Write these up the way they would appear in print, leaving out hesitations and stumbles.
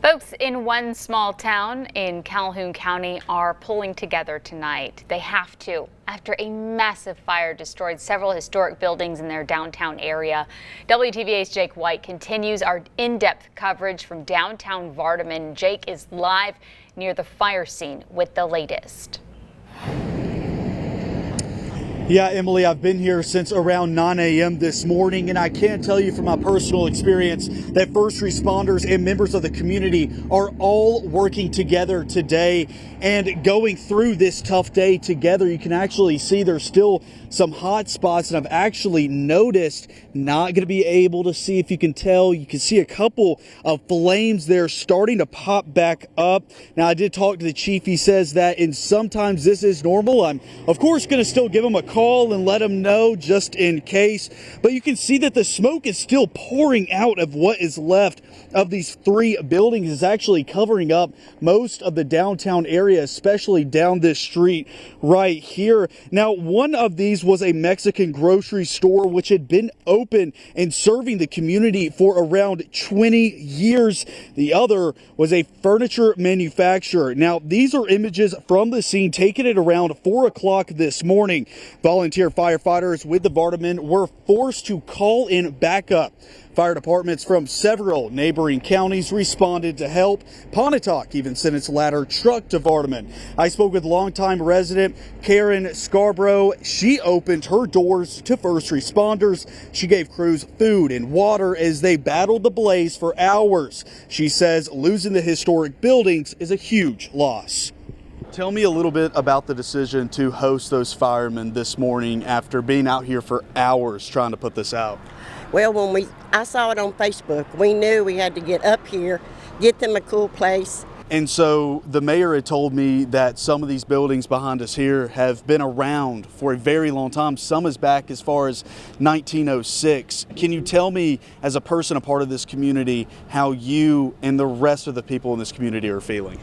Folks in one small town in Calhoun County are pulling together tonight. They have to after a massive fire destroyed several historic buildings in their downtown area. WTVA's Jake White continues our in-depth coverage from downtown Vardaman. Jake is live near the fire scene with the latest. Yeah, Emily, I've been here since around 9 a.m. this morning, and I can tell you from my personal experience that first responders and members of the community are all working together today and going through this tough day together. You can actually see there's still some hot spots, and I've actually noticed, not going to be able to see if you can tell, you can see a couple of flames there starting to pop back up. Now, I did talk to the chief. He says that, and sometimes this is normal. I'm, of course, going to still give him a call and let him know just in case, but you can see that the smoke is still pouring out of what is left of these three buildings. Is actually covering up most of the downtown area, especially down this street right here. Now, one of these was a Mexican grocery store which had been open and serving the community for around 20 years. The other was a furniture manufacturer. Now, these are images from the scene taken at around 4 o'clock this morning. Volunteer firefighters with the Vardaman were forced to call in backup. Fire departments from several neighboring counties responded to help. Pontotoc even sent its ladder truck to Vardaman. I spoke with longtime resident Karen Scarborough. She opened her doors to first responders. She gave crews food and water as they battled the blaze for hours. She says losing the historic buildings is a huge loss. Tell me a little bit about the decision to host those firemen this morning after being out here for hours trying to put this out. Well, when I saw it on Facebook, we knew we had to get up here, get them a cool place. And so the mayor had told me that some of these buildings behind us here have been around for a very long time, some as back as far as 1906. Can you tell me, as a person, a part of this community, how you and the rest of the people in this community are feeling?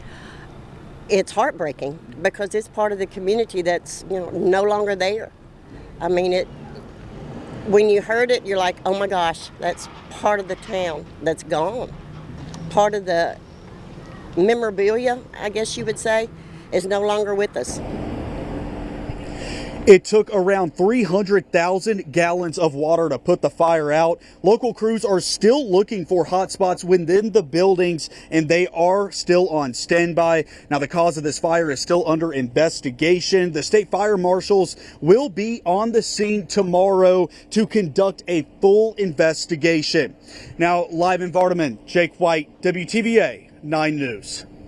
It's heartbreaking because it's part of the community that's no longer there. I mean, when you heard it, you're like, oh my gosh, that's part of the town that's gone. Part of the memorabilia, I guess you would say, is no longer with us. It took around 300,000 gallons of water to put the fire out. Local crews are still looking for hot spots within the buildings, and they are still on standby. Now, the cause of this fire is still under investigation. The state fire marshals will be on the scene tomorrow to conduct a full investigation. Now, live in Vardaman, Jake White, WTVA 9 News.